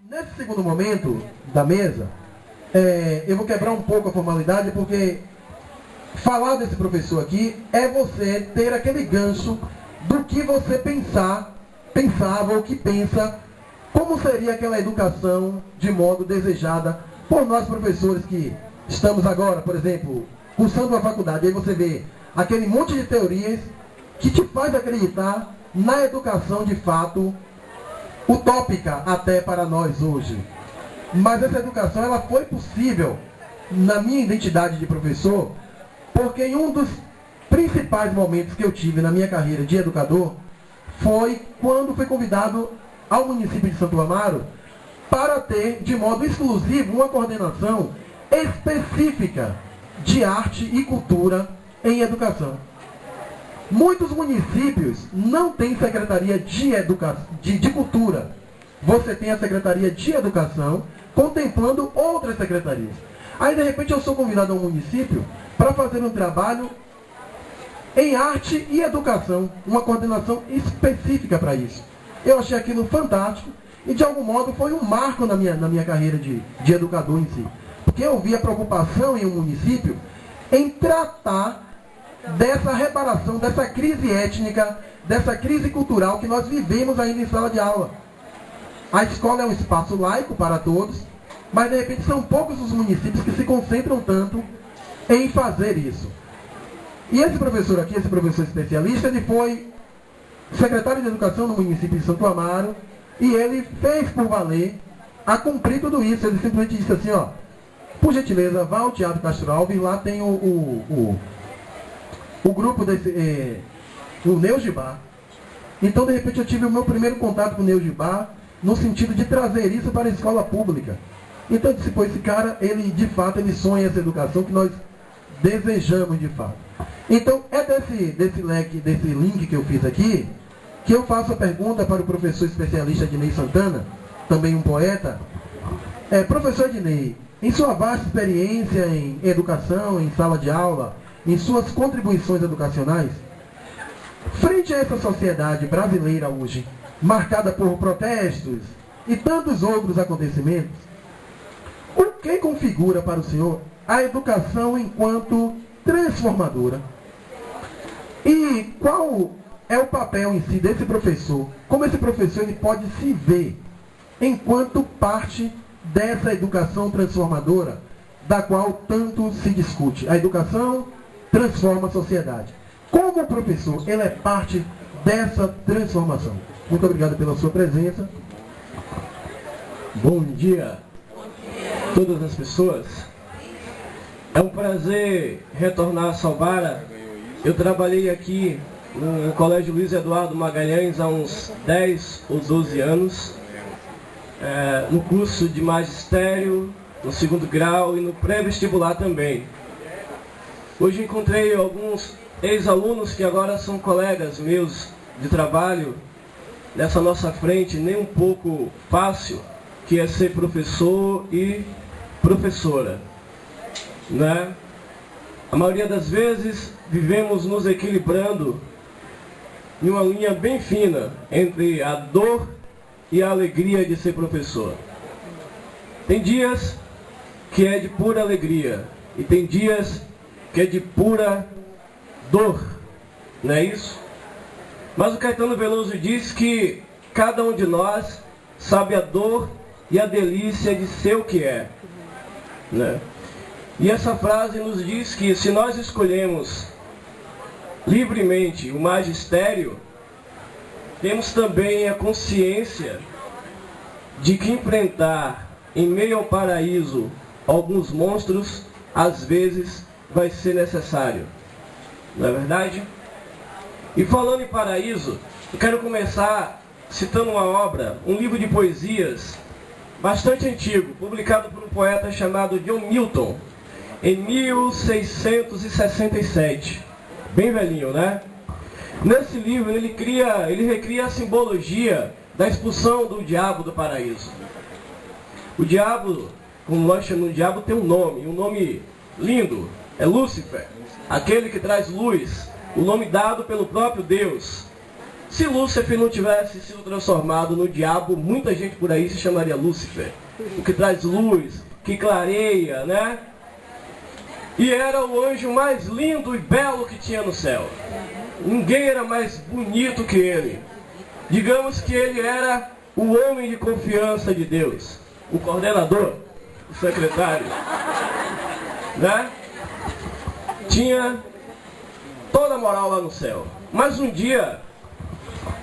Nesse segundo momento da mesa, eu vou quebrar um pouco a formalidade, porque falar desse professor aqui é você ter aquele gancho do que você pensava ou que pensa, como seria aquela educação de modo desejada por nós professores que estamos agora, por exemplo, cursando uma faculdade. Aí você vê aquele monte de teorias que te faz acreditar na educação de fato utópica até para nós hoje. Mas essa educação ela foi possível na minha identidade de professor, porque em um dos principais momentos que eu tive na minha carreira de educador foi quando fui convidado ao município de Santo Amaro para ter de modo exclusivo uma coordenação específica de arte e cultura em educação. Muitos municípios não têm secretaria de cultura. Você tem a secretaria de educação contemplando outras secretarias. Aí de repente eu sou convidado a um município para fazer um trabalho em arte e educação, uma coordenação específica para isso. Eu achei aquilo fantástico e de algum modo foi um marco na minha carreira de educador em si. Porque eu vi a preocupação em um município em tratar dessa reparação, dessa crise étnica, dessa crise cultural que nós vivemos ainda em sala de aula. A escola é um espaço laico para todos, mas de repente são poucos os municípios que se concentram tanto em fazer isso. E esse professor aqui, esse professor especialista, ele foi secretário de Educação no município de Santo Amaro e ele fez por valer a cumprir tudo isso. Ele simplesmente disse assim, ó, por gentileza, vá ao Teatro Castro Alves, lá tem o grupo desse, o Neugibá. Então, de repente, eu tive o meu primeiro contato com o Neugibá, no sentido de trazer isso para a escola pública. Então, eu disse, pô, esse cara, ele, de fato, ele sonha essa educação que nós desejamos, de fato. Então, é desse leque, desse link que eu fiz aqui, que eu faço a pergunta para o professor especialista Ednei Santana, também um poeta. Professor Ednei, em sua vasta experiência em educação, em sala de aula, em suas contribuições educacionais, frente a essa sociedade brasileira hoje, marcada por protestos e tantos outros acontecimentos, o que configura para o senhor a educação enquanto transformadora? E qual é o papel em si desse professor? Como esse professor ele pode se ver enquanto parte dessa educação transformadora da qual tanto se discute? A educação transforma a sociedade. Como o professor, ele é parte dessa transformação. Muito obrigado pela sua presença. Bom dia a todas as pessoas. É um prazer retornar a Salvara. Eu trabalhei aqui no Colégio Luiz Eduardo Magalhães há uns 10 ou 12 anos, no curso de magistério, no segundo grau e no pré-vestibular também. Hoje encontrei alguns ex-alunos que agora são colegas meus de trabalho nessa nossa frente, nem um pouco fácil, que é ser professor e professora, né? A maioria das vezes vivemos nos equilibrando em uma linha bem fina entre a dor e a alegria de ser professor. Tem dias que é de pura alegria e tem dias que é de pura dor, não é isso? Mas o Caetano Veloso diz que cada um de nós sabe a dor e a delícia de ser o que é, né? E essa frase nos diz que se nós escolhemos livremente o magistério, temos também a consciência de que enfrentar em meio ao paraíso alguns monstros, às vezes, vai ser necessário. Não é verdade? E falando em paraíso, eu quero começar citando uma obra, um livro de poesias bastante antigo, publicado por um poeta chamado John Milton, em 1667. Bem velhinho, né? Nesse livro ele recria a simbologia da expulsão do diabo do paraíso. O diabo, como nós chamamos de diabo, tem um nome lindo, é Lúcifer, aquele que traz luz, o nome dado pelo próprio Deus. Se Lúcifer não tivesse sido transformado no diabo, muita gente por aí se chamaria Lúcifer. O que traz luz, que clareia, né? E era o anjo mais lindo e belo que tinha no céu. Ninguém era mais bonito que ele. Digamos que ele era o homem de confiança de Deus. O coordenador, o secretário, né? Tinha toda a moral lá no céu. Mas um dia,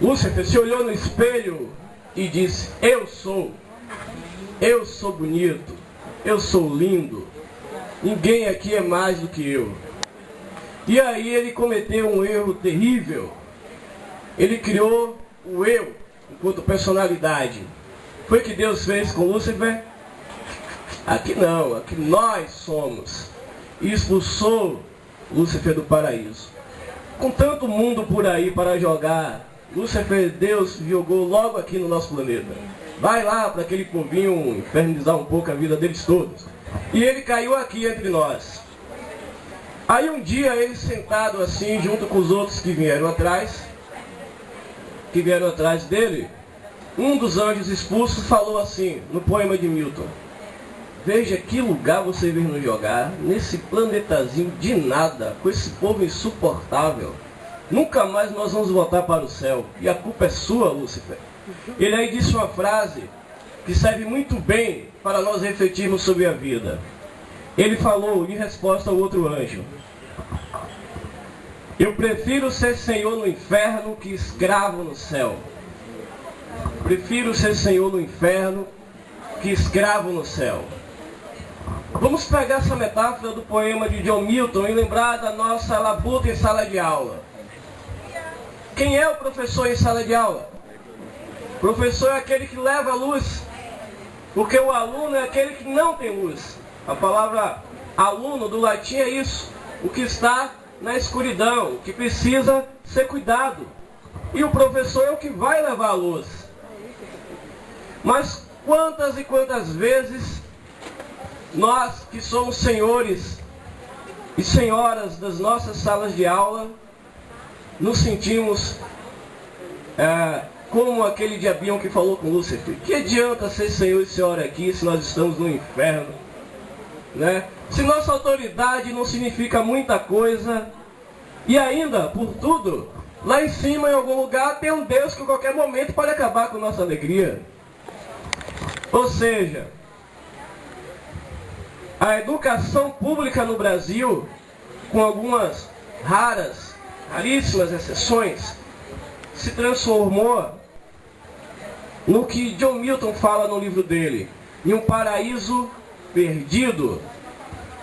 Lúcifer se olhou no espelho e disse: eu sou bonito, eu sou lindo, ninguém aqui é mais do que eu. E aí ele cometeu um erro terrível. Ele criou o eu enquanto personalidade. Foi o que Deus fez com Lúcifer? Aqui não, aqui nós somos. E expulsou Lúcifer do paraíso. Com tanto mundo por aí para jogar, Lúcifer, Deus jogou logo aqui no nosso planeta. Vai lá para aquele povinho infernizar um pouco a vida deles todos. E ele caiu aqui entre nós. Aí um dia ele sentado assim, junto com os outros que vieram atrás dele, um dos anjos expulsos falou assim, no poema de Milton: veja que lugar você veio nos jogar, nesse planetazinho de nada, com esse povo insuportável. Nunca mais nós vamos voltar para o céu, e a culpa é sua, Lúcifer. Ele aí disse uma frase que serve muito bem para nós refletirmos sobre a vida. Ele falou em resposta ao outro anjo: eu prefiro ser senhor no inferno que escravo no céu. Prefiro ser senhor no inferno que escravo no céu. Vamos pegar essa metáfora do poema de John Milton e lembrar da nossa labuta em sala de aula. Quem é o professor em sala de aula? O professor é aquele que leva a luz, porque o aluno é aquele que não tem luz. A palavra aluno do latim é isso, o que está na escuridão, o que precisa ser cuidado. E o professor é o que vai levar a luz. Mas quantas e quantas vezes nós que somos senhores e senhoras das nossas salas de aula nos sentimos como aquele diabinho que falou com Lúcifer: que adianta ser senhor e senhora aqui se nós estamos no inferno, né? Se nossa autoridade não significa muita coisa, e ainda, por tudo, lá em cima em algum lugar tem um Deus que a qualquer momento pode acabar com nossa alegria. Ou seja, a educação pública no Brasil, com algumas raríssimas exceções, se transformou no que John Milton fala no livro dele, em um paraíso perdido,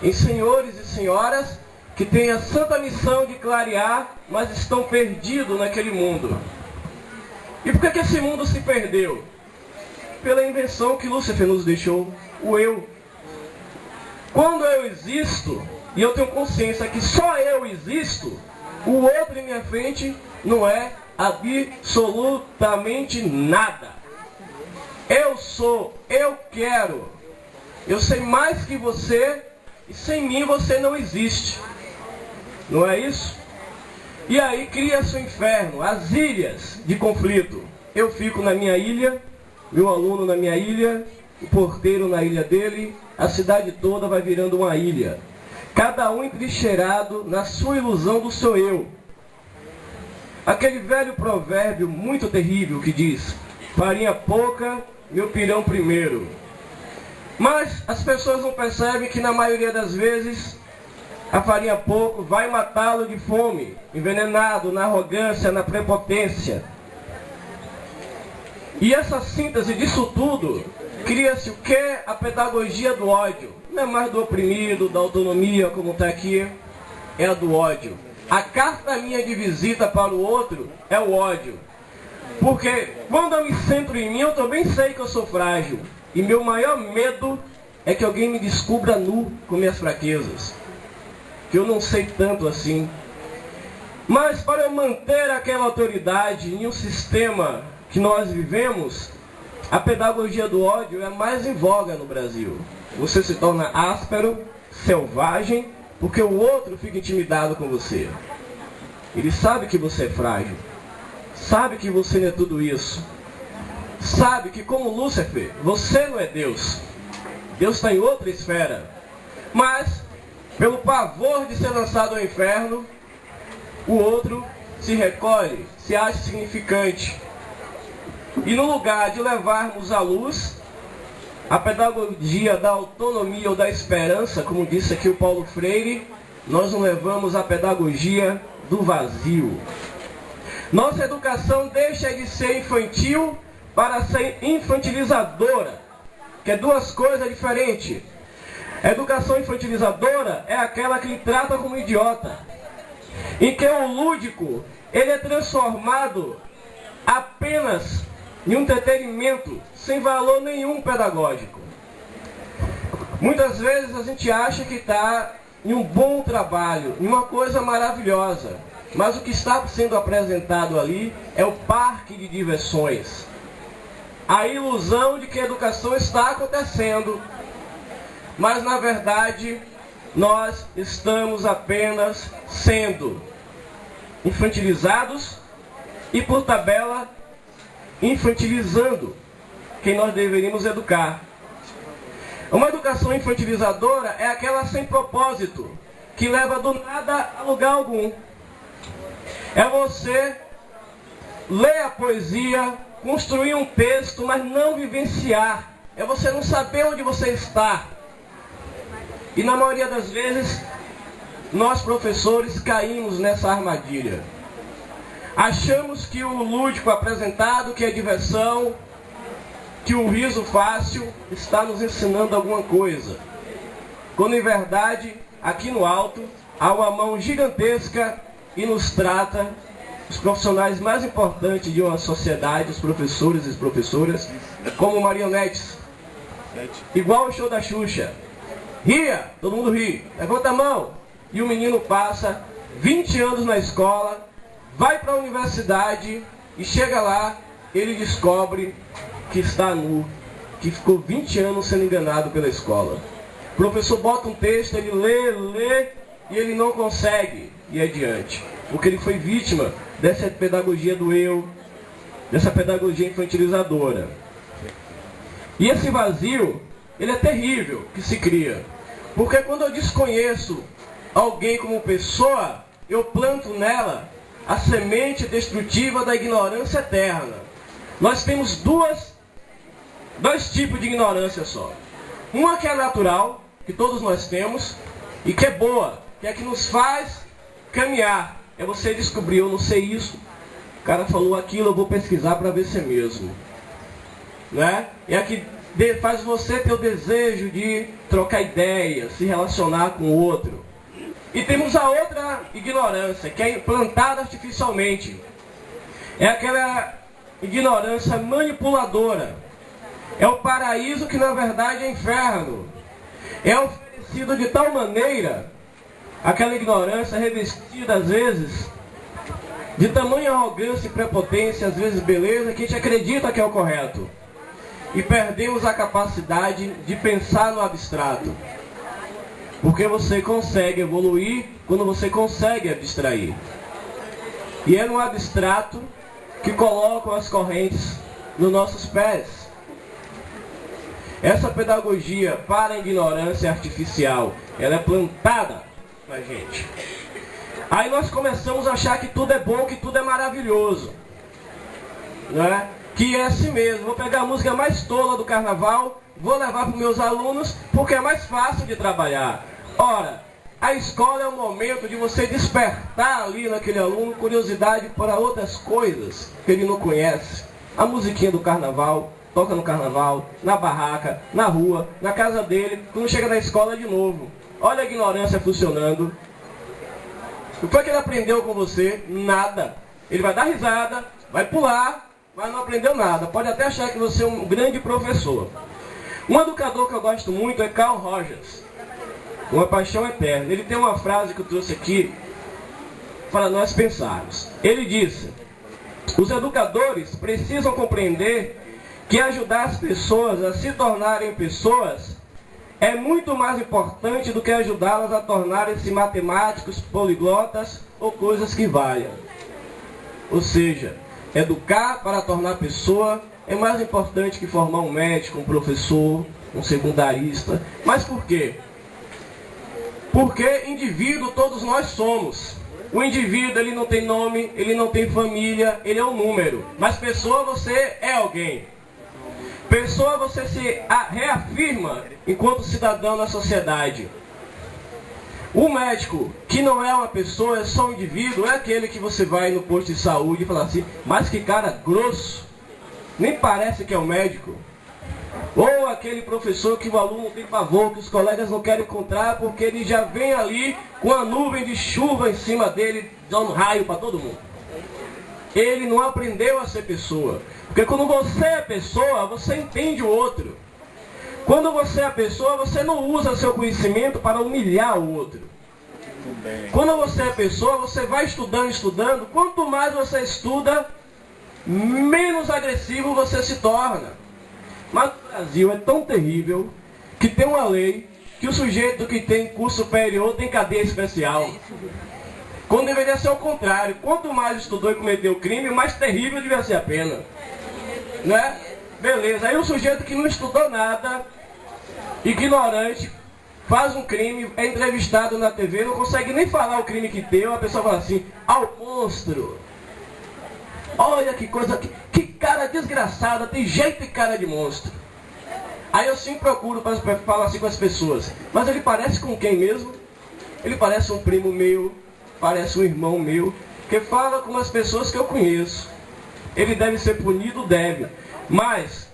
em senhores e senhoras que têm a santa missão de clarear, mas estão perdidos naquele mundo. E por que esse mundo se perdeu? Pela invenção que Lúcifer nos deixou, o eu. Quando eu existo, e eu tenho consciência que só eu existo, o outro em minha frente não é absolutamente nada. Eu sou, eu quero, eu sei mais que você, e sem mim você não existe. Não é isso? E aí cria-se o inferno, as ilhas de conflito. Eu fico na minha ilha, meu aluno na minha ilha, o porteiro na ilha dele, a cidade toda vai virando uma ilha. Cada um entrincheirado na sua ilusão do seu eu. Aquele velho provérbio muito terrível que diz: farinha pouca, meu pirão primeiro. Mas as pessoas não percebem que na maioria das vezes a farinha pouco vai matá-lo de fome, envenenado na arrogância, na prepotência. E essa síntese disso tudo, cria-se o que? A pedagogia do ódio. Não é mais do oprimido, da autonomia, como está aqui, é a do ódio. A carta minha de visita para o outro é o ódio. Porque quando eu me centro em mim, eu também sei que eu sou frágil. E meu maior medo é que alguém me descubra nu com minhas fraquezas. Que eu não sei tanto assim. Mas para eu manter aquela autoridade em um sistema que nós vivemos, a pedagogia do ódio é mais em voga no Brasil. Você se torna áspero, selvagem, porque o outro fica intimidado com você. Ele sabe que você é frágil. sabe que você não é tudo isso. Sabe que como Lúcifer, você não é Deus. Deus está em outra esfera. Mas, pelo pavor de ser lançado ao inferno, o outro se recolhe, se acha significante. E no lugar de levarmos à luz a pedagogia da autonomia ou da esperança, como disse aqui o Paulo Freire, nós não levamos a pedagogia do vazio. Nossa educação deixa de ser infantil para ser infantilizadora, que é duas coisas diferentes. A educação infantilizadora é aquela que lhe trata como idiota, em que o lúdico ele é transformado apenas em um entretenimento sem valor nenhum pedagógico. Muitas vezes a gente acha que está em um bom trabalho, em uma coisa maravilhosa, mas o que está sendo apresentado ali é o parque de diversões. A ilusão de que a educação está acontecendo, mas na verdade nós estamos apenas sendo infantilizados e por tabela infantilizando quem nós deveríamos educar. Uma educação infantilizadora é aquela sem propósito, que leva do nada a lugar algum. É você ler a poesia, construir um texto, mas não vivenciar. É você não saber onde você está. E na maioria das vezes, nós professores caímos nessa armadilha. Achamos que o lúdico apresentado, que é diversão, que o riso fácil está nos ensinando alguma coisa. Quando em verdade, aqui no alto, há uma mão gigantesca e nos trata, os profissionais mais importantes de uma sociedade, os professores e as professoras, como marionetes. Igual o show da Xuxa. Ria, todo mundo ri, levanta a mão. E o menino passa 20 anos na escola, vai para a universidade e chega lá, ele descobre que está nu, que ficou 20 anos sendo enganado pela escola. O professor bota um texto, ele lê e ele não consegue ir adiante, porque ele foi vítima dessa pedagogia do eu, dessa pedagogia infantilizadora. E esse vazio, ele é terrível que se cria, porque quando eu desconheço alguém como pessoa, eu planto nela a semente destrutiva da ignorância eterna. Nós temos dois tipos de ignorância só. Uma que é natural, que todos nós temos, e que é boa, que é a que nos faz caminhar. É você descobrir, eu não sei isso, o cara falou aquilo, eu vou pesquisar para ver se é mesmo. Né? É a que faz você ter o desejo de trocar ideias, se relacionar com o outro. E temos a outra ignorância, que é implantada artificialmente. É aquela ignorância manipuladora. É o paraíso que na verdade é inferno. É oferecido de tal maneira, aquela ignorância revestida às vezes, de tamanha arrogância e prepotência, às vezes beleza, que a gente acredita que é o correto. E perdemos a capacidade de pensar no abstrato. Porque você consegue evoluir quando você consegue abstrair. E é no abstrato que colocam as correntes nos nossos pés. Essa pedagogia para a ignorância artificial, ela é plantada na gente. Aí nós começamos a achar que tudo é bom, que tudo é maravilhoso. Não é? Que é assim mesmo. Vou pegar a música mais tola do carnaval, vou levar para os meus alunos, porque é mais fácil de trabalhar. Ora, a escola é o momento de você despertar ali naquele aluno curiosidade para outras coisas que ele não conhece. A musiquinha do carnaval, toca no carnaval, na barraca, na rua, na casa dele, quando chega na escola de novo. Olha a ignorância funcionando. O que foi que ele aprendeu com você? Nada. Ele vai dar risada, vai pular, mas não aprendeu nada. Pode até achar que você é um grande professor. Um educador que eu gosto muito é Carl Rogers. Uma paixão eterna. Ele tem uma frase que eu trouxe aqui para nós pensarmos. Ele disse: os educadores precisam compreender que ajudar as pessoas a se tornarem pessoas é muito mais importante do que ajudá-las a tornarem-se matemáticos, poliglotas ou coisas que valham. Ou seja, educar para tornar pessoa é mais importante que formar um médico, um professor, um secundarista. Mas por quê? Porque indivíduo todos nós somos. O indivíduo, ele não tem nome, ele não tem família, ele é um número. Mas pessoa, você é alguém. Pessoa, você se reafirma enquanto cidadão na sociedade. O médico, que não é uma pessoa, é só um indivíduo, é aquele que você vai no posto de saúde e fala assim, mas que cara grosso, nem parece que é um médico. Ou aquele professor que o aluno tem pavor, que os colegas não querem encontrar porque ele já vem ali com a nuvem de chuva em cima dele, dando raio para todo mundo. Ele não aprendeu a ser pessoa. Porque quando você é pessoa, você entende o outro. Quando você é pessoa, você não usa seu conhecimento para humilhar o outro. Quando você é pessoa, você vai estudando. Quanto mais você estuda, menos agressivo você se torna. Mas o Brasil é tão terrível que tem uma lei que o sujeito que tem curso superior tem cadeia especial. Quando deveria ser o contrário. Quanto mais estudou e cometeu crime, mais terrível devia ser a pena. Né? Beleza. Aí o sujeito que não estudou nada, ignorante, faz um crime, é entrevistado na TV, não consegue nem falar o crime que deu, a pessoa fala assim, ao monstro. Olha que coisa, que cara desgraçada, tem jeito de cara de monstro. Aí eu sempre procuro para falar assim com as pessoas, mas ele parece com quem mesmo? Ele parece um primo meu, parece um irmão meu, que fala com as pessoas que eu conheço. Ele deve ser punido? Deve. Mas,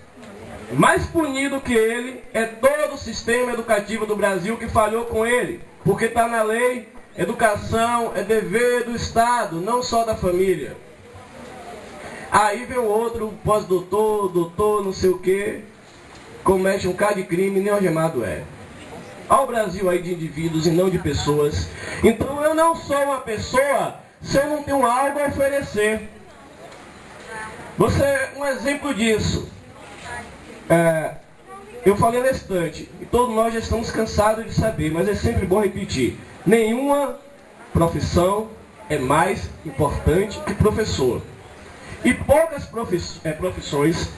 mais punido que ele é todo o sistema educativo do Brasil que falhou com ele. Porque está na lei, educação é dever do Estado, não só da família. Aí vem o outro, pós-doutor, doutor, não sei o quê, comete um bocado de crime, nem algemado é. Olha o Brasil aí de indivíduos e não de pessoas. Então eu não sou uma pessoa se eu não tenho algo a oferecer. Você é um exemplo disso. Eu falei na estante, e todos nós já estamos cansados de saber, mas é sempre bom repetir. Nenhuma profissão é mais importante que professor. E poucas profissões,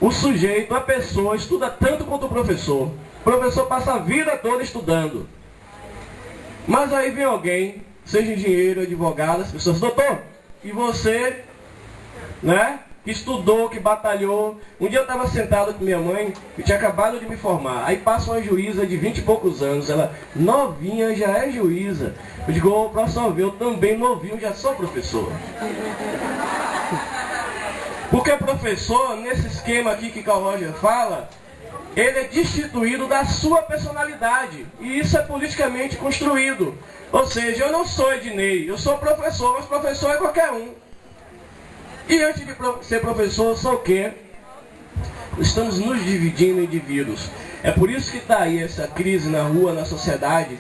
o sujeito, a pessoa, estuda tanto quanto o professor. O professor passa a vida toda estudando. Mas aí vem alguém, seja engenheiro, advogado, as pessoas, doutor, e você, né, que estudou, que batalhou. Um dia eu estava sentado com minha mãe, que tinha acabado de me formar. Aí passa uma juíza de 20 e poucos anos, ela novinha, já é juíza. Eu digo, ô, professor, eu também novinho, já sou professor. Porque professor, nesse esquema aqui que Carl Roger fala, ele é destituído da sua personalidade. E isso é politicamente construído. Ou seja, eu não sou Ednei, eu sou professor, mas professor é qualquer um. E antes de ser professor, eu sou o quê? Estamos nos dividindo em indivíduos. É por isso que está aí essa crise na rua, na sociedade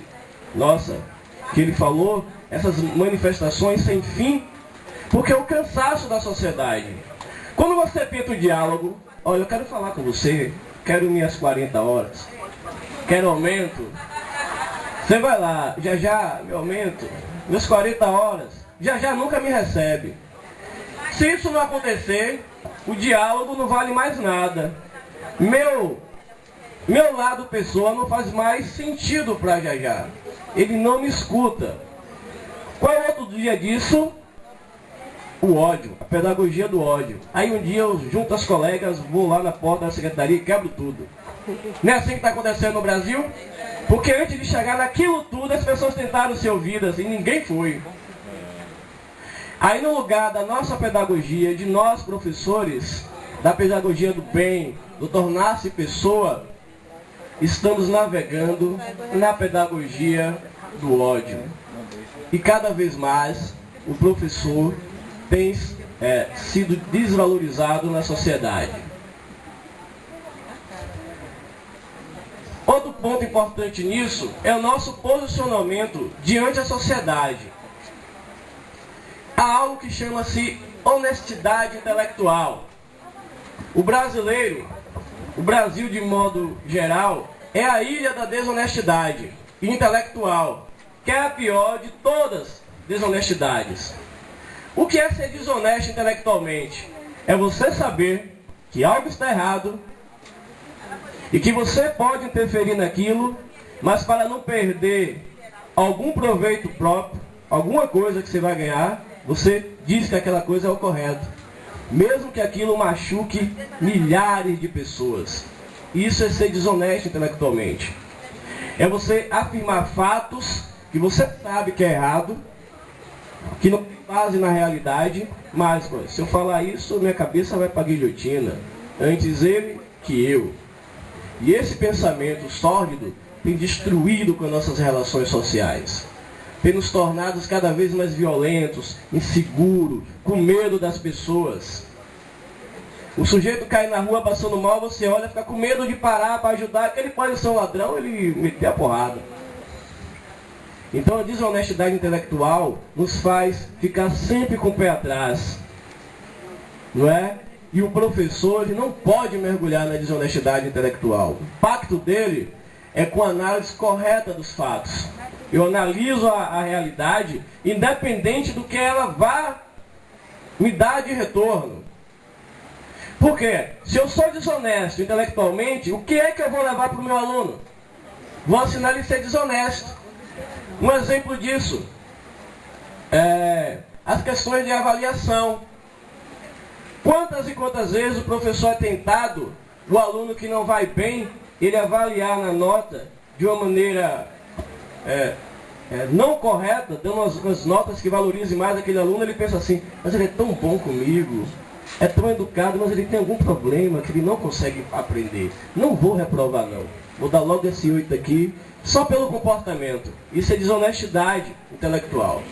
nossa, que ele falou, essas manifestações sem fim, porque é o cansaço da sociedade. Quando você tenta o diálogo, olha, eu quero falar com você, quero minhas 40 horas, quero aumento, você vai lá, já, meu aumento, minhas 40 horas, já nunca me recebe. Se isso não acontecer, o diálogo não vale mais nada. Meu lado pessoa não faz mais sentido para já. Ele não me escuta. Qual é o outro dia disso? O ódio, a pedagogia do ódio. Aí um dia eu junto as colegas, vou lá na porta da secretaria e quebro tudo. Não é assim que está acontecendo no Brasil? Porque antes de chegar naquilo tudo, as pessoas tentaram ser ouvidas e ninguém foi. Aí no lugar da nossa pedagogia, de nós professores, da pedagogia do bem, do tornar-se pessoa, estamos navegando na pedagogia do ódio. E cada vez mais o professor tem sido desvalorizado na sociedade. Outro ponto importante nisso é o nosso posicionamento diante da sociedade. Há algo que chama-se honestidade intelectual. O brasileiro, o Brasil de modo geral, é a ilha da desonestidade intelectual, que é a pior de todas as desonestidades. O que é ser desonesto intelectualmente? É você saber que algo está errado e que você pode interferir naquilo, mas para não perder algum proveito próprio, alguma coisa que você vai ganhar, você diz que aquela coisa é o correto, mesmo que aquilo machuque milhares de pessoas. Isso é ser desonesto intelectualmente. É você afirmar fatos que você sabe que é errado, que não tem base na realidade, mas se eu falar isso, minha cabeça vai para a guilhotina. Antes ele que eu. E esse pensamento sórdido tem destruído com as nossas relações sociais. Tem nos tornado cada vez mais violentos, inseguros, com medo das pessoas. O sujeito cai na rua passando mal, você olha, fica com medo de parar para ajudar, que ele pode ser um ladrão, ele meter a porrada. Então a desonestidade intelectual nos faz ficar sempre com o pé atrás, não é? E o professor, ele não pode mergulhar na desonestidade intelectual. O pacto dele é com a análise correta dos fatos. Eu analiso a realidade, independente do que ela vá me dar de retorno. Por quê? Se eu sou desonesto intelectualmente, o que é que eu vou levar para o meu aluno? Vou assinar ele ser desonesto. Um exemplo disso é as questões de avaliação. Quantas e quantas vezes o professor é tentado, o aluno que não vai bem, ele avaliar na nota de uma maneira não correta, dando umas notas que valorizem mais aquele aluno, ele pensa assim, mas ele é tão bom comigo, é tão educado, mas ele tem algum problema que ele não consegue aprender. Não vou reprovar não. Vou dar logo esse 8 aqui, só pelo comportamento. Isso é desonestidade intelectual.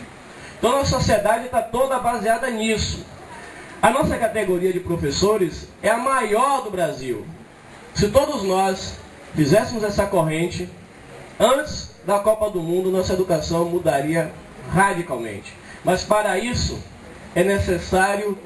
Então a sociedade está toda baseada nisso. A nossa categoria de professores é a maior do Brasil. Se todos nós fizéssemos essa corrente, antes da Copa do Mundo, nossa educação mudaria radicalmente. Mas para isso, é necessário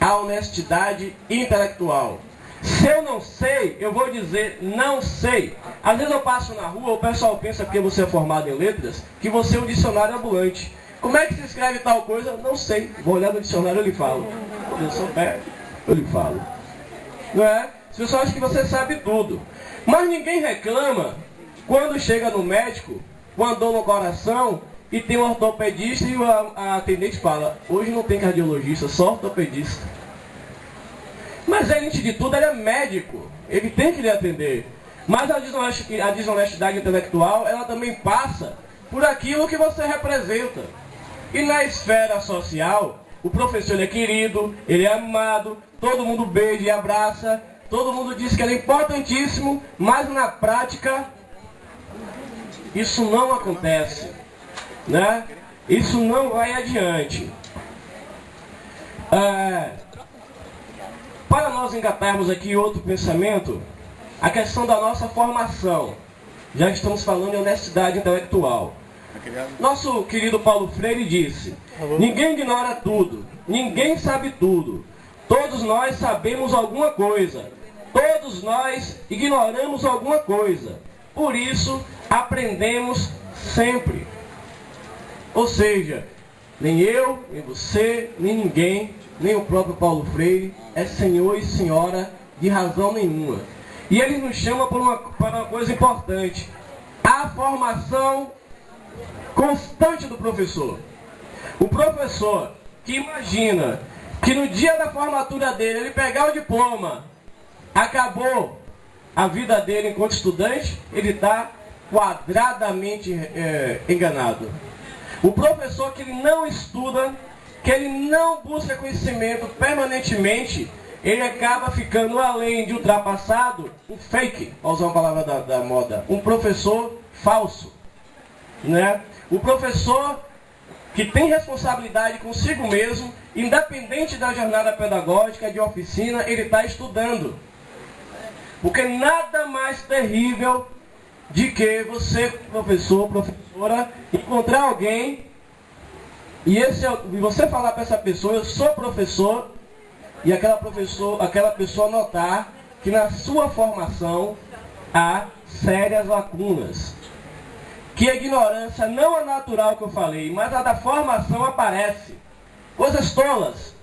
a honestidade intelectual. Se eu não sei, eu vou dizer não sei. Às vezes eu passo na rua, o pessoal pensa que você é formado em letras, que você é um dicionário ambulante. Como é que se escreve tal coisa? Não sei. Vou olhar no dicionário e lhe falo. Se eu souber, eu lhe falo. Não é? As pessoas acham que você sabe tudo. Mas ninguém reclama quando chega no médico, com a dor no coração, e tem um ortopedista e a atendente fala, hoje não tem cardiologista, só ortopedista. Mas antes de tudo ele é médico, ele tem que lhe atender. Mas a desonestidade intelectual, ela também passa por aquilo que você representa. E na esfera social, o professor ele é querido, ele é amado, todo mundo beija e abraça, todo mundo diz que ele é importantíssimo, mas na prática, isso não acontece, né? Isso não vai adiante. Para nós engatarmos aqui outro pensamento, a questão da nossa formação, já que estamos falando em honestidade intelectual. Nosso querido Paulo Freire disse, ninguém ignora tudo, ninguém sabe tudo, todos nós sabemos alguma coisa, todos nós ignoramos alguma coisa, por isso aprendemos sempre. Ou seja, nem eu, nem você, nem ninguém, nem o próprio Paulo Freire é senhor e senhora de razão nenhuma. E ele nos chama para uma coisa importante, a formação constante do professor. O professor que imagina que no dia da formatura dele, ele pegar o diploma, acabou a vida dele enquanto estudante, ele está quadradamente enganado. O professor que ele não estuda, que ele não busca conhecimento permanentemente, ele acaba ficando, além de ultrapassado, um fake, para usar uma palavra da moda, um professor falso, né? O professor que tem responsabilidade consigo mesmo, independente da jornada pedagógica, de oficina, ele está estudando. Porque nada mais terrível de que você, professor, professora, encontrar alguém e você falar para essa pessoa, eu sou professor, e aquela pessoa notar que na sua formação há sérias lacunas. Que a ignorância não é natural que eu falei, mas a da formação aparece. Coisas tolas.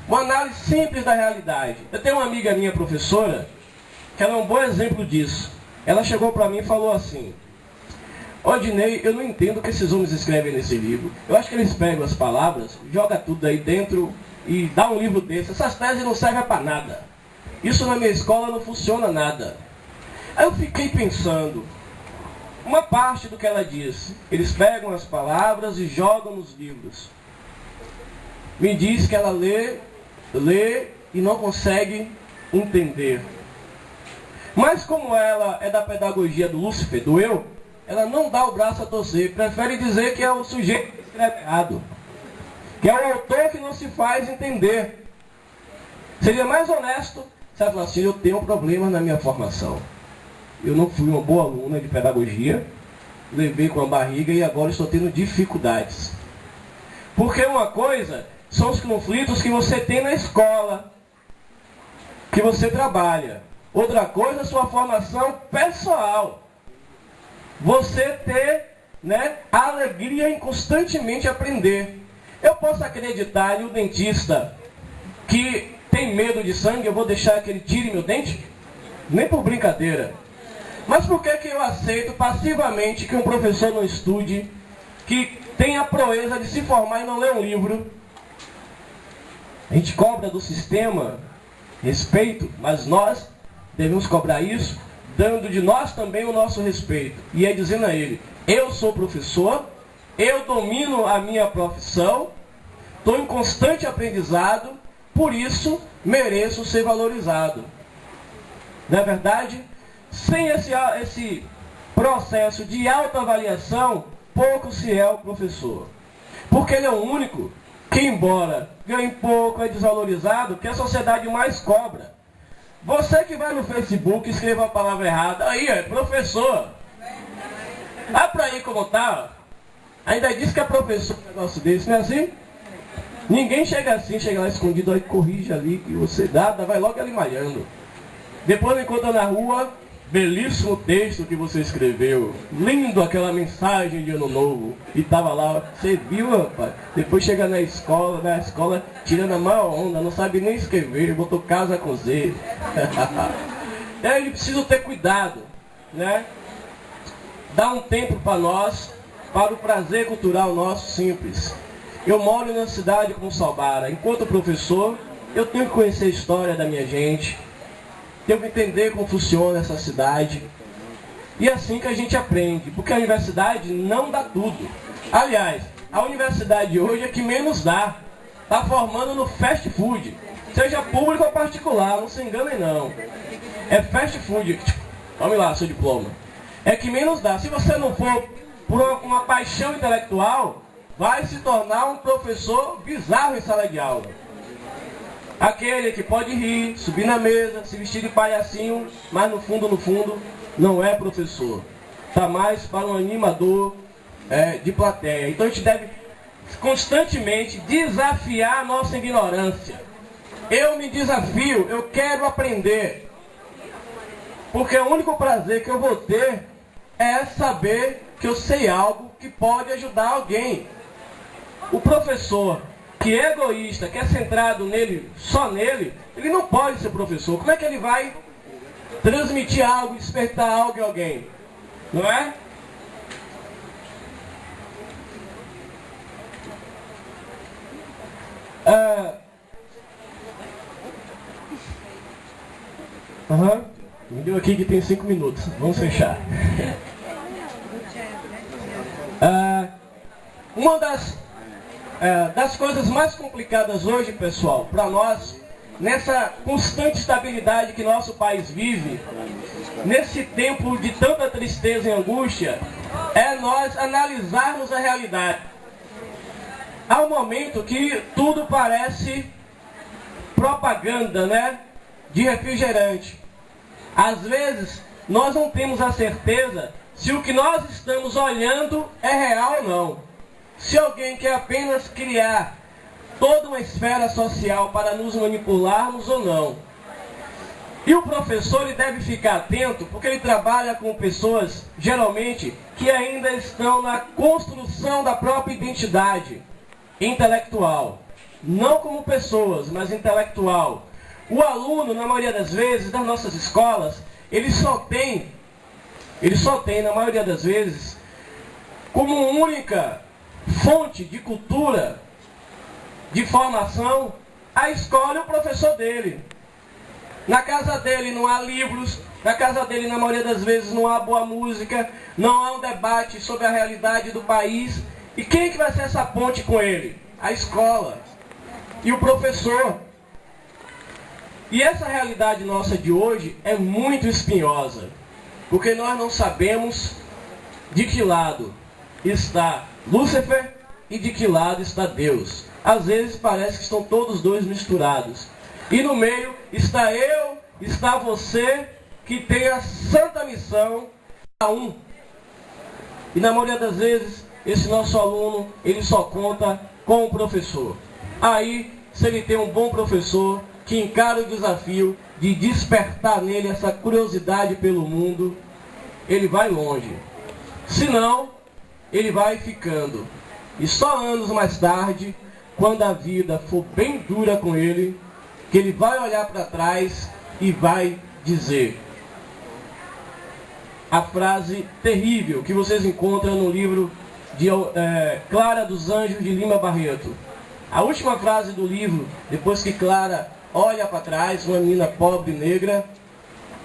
Uma análise simples da realidade. Eu tenho uma amiga minha, professora, que ela é um bom exemplo disso. Ela chegou para mim e falou assim: Odinei, eu não entendo o que esses homens escrevem nesse livro. Eu acho que eles pegam as palavras, jogam tudo aí dentro e dá um livro desse. Essas teses não servem para nada. Isso na minha escola não funciona nada. Aí eu fiquei pensando, uma parte do que ela disse, eles pegam as palavras e jogam nos livros. Me diz que ela lê e não consegue entender. Mas como ela é da pedagogia do Lúcifer, do eu, ela não dá o braço a torcer, prefere dizer que é o sujeito que escreve errado, que é o autor que não se faz entender. Seria mais honesto se ela falasse assim: eu tenho problemas na minha formação. Eu não fui uma boa aluna de pedagogia, levei com a barriga e agora estou tendo dificuldades. Porque uma coisa são os conflitos que você tem na escola, que você trabalha. Outra coisa é a sua formação pessoal. Você ter, a alegria em constantemente aprender. Eu posso acreditar em um dentista que tem medo de sangue, eu vou deixar que ele tire meu dente? Nem por brincadeira. Mas por que eu aceito passivamente que um professor não estude, que tem a proeza de se formar e não ler um livro? A gente cobra do sistema respeito, mas nós devemos cobrar isso, dando de nós também o nosso respeito. E é dizendo a ele: eu sou professor, eu domino a minha profissão, estou em constante aprendizado, por isso mereço ser valorizado. Não é verdade? Sem esse processo de autoavaliação, pouco se é o professor. Porque ele é o único que, embora ganhe pouco, é desvalorizado, que a sociedade mais cobra. Você que vai no Facebook e escreva a palavra errada, aí é professor. Vai pra aí como tá. Ainda diz que é professor, um negócio desse, não é assim? Ninguém chega assim, chega lá escondido, aí corrige ali, que você dá, vai logo ali malhando. Depois encontra na rua, belíssimo texto que você escreveu, lindo aquela mensagem de ano novo, e tava lá, você viu, rapaz? Depois chega na escola tirando a maior onda, não sabe nem escrever, botou casa com Z. Então a gente precisa ter cuidado, Dar um tempo para nós, para o prazer cultural nosso simples. Eu moro na cidade como Salbara. Enquanto professor, eu tenho que conhecer a história da minha gente, tenho que entender como funciona essa cidade. E é assim que a gente aprende, porque a universidade não dá tudo. Aliás, a universidade hoje é que menos dá. Está formando no fast food, seja público ou particular, não se enganem não. É fast food. Tome lá seu diploma. É que menos dá. Se você não for por uma paixão intelectual, vai se tornar um professor bizarro em sala de aula. Aquele que pode rir, subir na mesa, se vestir de palhacinho, mas no fundo, não é professor. Está mais para um animador de plateia. Então a gente deve constantemente desafiar a nossa ignorância. Eu me desafio, eu quero aprender. Porque o único prazer que eu vou ter é saber que eu sei algo que pode ajudar alguém. O professor que é egoísta, que é centrado nele, só nele, ele não pode ser professor. Como é que ele vai transmitir algo, despertar algo em alguém? Não é? Me deu aqui que tem 5 minutos. Vamos fechar. Uma das coisas mais complicadas hoje, pessoal, para nós, nessa constante estabilidade que nosso país vive, nesse tempo de tanta tristeza e angústia, é nós analisarmos a realidade. Há um momento que tudo parece propaganda, de refrigerante. Às vezes, nós não temos a certeza se o que nós estamos olhando é real ou não. Se alguém quer apenas criar toda uma esfera social para nos manipularmos ou não. E o professor ele deve ficar atento, porque ele trabalha com pessoas, geralmente, que ainda estão na construção da própria identidade. intelectual. Não como pessoas, mas intelectual. O aluno, na maioria das vezes, das nossas escolas, ele só tem, na maioria das vezes, como única fonte de cultura, de formação, a escola e o professor dele. Na casa dele não há livros, na casa dele, na maioria das vezes, não há boa música, não há um debate sobre a realidade do país. E quem que vai ser essa ponte com ele? A escola e o professor. E essa realidade nossa de hoje é muito espinhosa, porque nós não sabemos de que lado está Lúcifer e de que lado está Deus. Às vezes parece que estão todos dois misturados. E no meio está eu, está você, que tem a santa missão a um. E na maioria das vezes, esse nosso aluno, ele só conta com o professor. Aí, se ele tem um bom professor que encara o desafio de despertar nele essa curiosidade pelo mundo, ele vai longe. Se não, ele vai ficando. E só anos mais tarde, quando a vida for bem dura com ele, que ele vai olhar para trás e vai dizer a frase terrível que vocês encontram no livro de Clara dos Anjos de Lima Barreto. A última frase do livro, depois que Clara olha para trás, uma menina pobre, negra,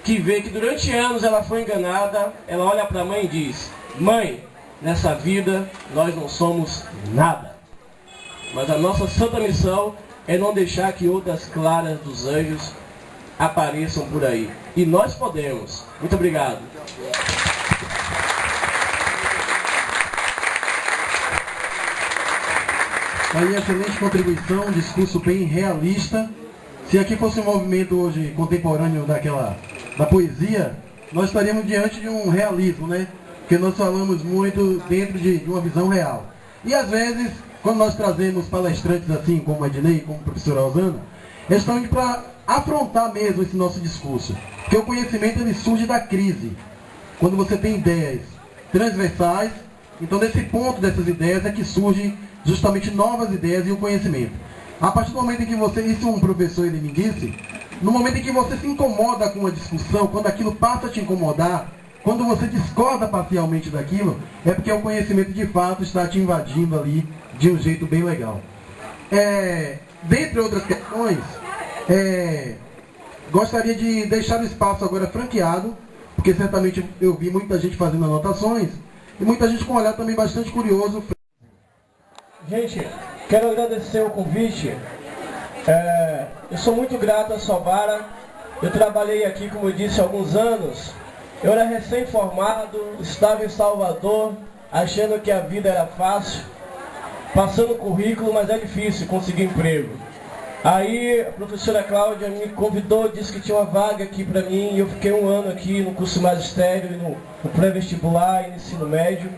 que vê que durante anos ela foi enganada, ela olha para a mãe e diz: mãe, nessa vida nós não somos nada. Mas a nossa santa missão é não deixar que outras Claras dos Anjos apareçam por aí. E nós podemos. Muito obrigado. Aí, excelente contribuição, um discurso bem realista. Se aqui fosse um movimento hoje contemporâneo da poesia, nós estaríamos diante de um realismo, né? Porque nós falamos muito dentro de uma visão real. E às vezes, quando nós trazemos palestrantes assim, como a Ednei, como a professora Rosana, eles estão indo para afrontar mesmo esse nosso discurso. Porque o conhecimento ele surge da crise. Quando você tem ideias transversais, então desse ponto dessas ideias é que surgem justamente novas ideias e o conhecimento. A partir do momento em que você, isso um professor ele me disse, no momento em que você se incomoda com uma discussão, quando aquilo passa a te incomodar, quando você discorda parcialmente daquilo, é porque o conhecimento de fato está te invadindo ali de um jeito bem legal. Dentre outras questões, gostaria de deixar o espaço agora franqueado, porque certamente eu vi muita gente fazendo anotações, e muita gente com um olhar também bastante curioso. Gente, quero agradecer o convite. Eu sou muito grato a Sobara. Eu trabalhei aqui, como eu disse, há alguns anos. Eu era recém-formado, estava em Salvador, achando que a vida era fácil, passando currículo, mas é difícil conseguir emprego. Aí a professora Cláudia me convidou, disse que tinha uma vaga aqui para mim, e eu fiquei um ano aqui no curso magistério, no pré-vestibular e no ensino médio.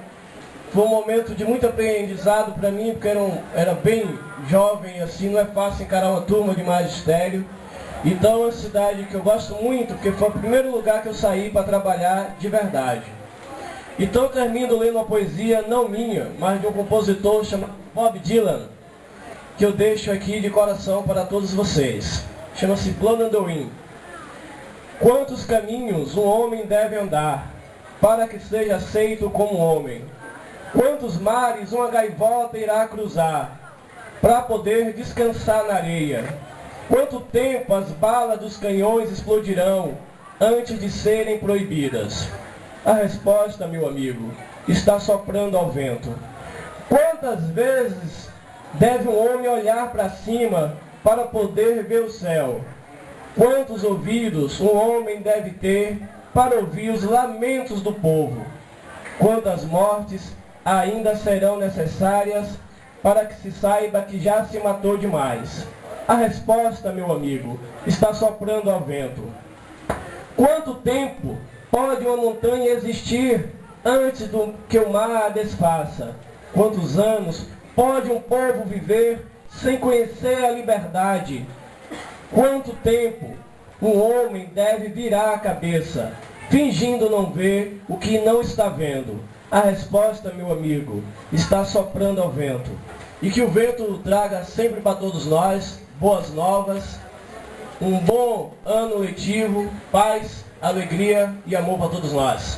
Foi um momento de muito aprendizado para mim, porque era bem jovem, assim, não é fácil encarar uma turma de magistério. Então é uma cidade que eu gosto muito, porque foi o primeiro lugar que eu saí para trabalhar de verdade. Então eu termino lendo uma poesia, não minha, mas de um compositor chamado Bob Dylan, que eu deixo aqui de coração para todos vocês. Chama-se Blood on the Wind. Quantos caminhos um homem deve andar para que seja aceito como homem? Quantos mares uma gaivota irá cruzar para poder descansar na areia? Quanto tempo as balas dos canhões explodirão antes de serem proibidas? A resposta, meu amigo, está soprando ao vento. Quantas vezes deve um homem olhar para cima para poder ver o céu? Quantos ouvidos um homem deve ter para ouvir os lamentos do povo? Quantas mortes ainda serão necessárias para que se saiba que já se matou demais? A resposta, meu amigo, está soprando ao vento. Quanto tempo pode uma montanha existir antes que o mar a desfaça? Quantos anos pode um povo viver sem conhecer a liberdade? Quanto tempo um homem deve virar a cabeça, fingindo não ver o que não está vendo? A resposta, meu amigo, está soprando ao vento. e que o vento traga sempre para todos nós boas novas, um bom ano letivo, paz, alegria e amor para todos nós.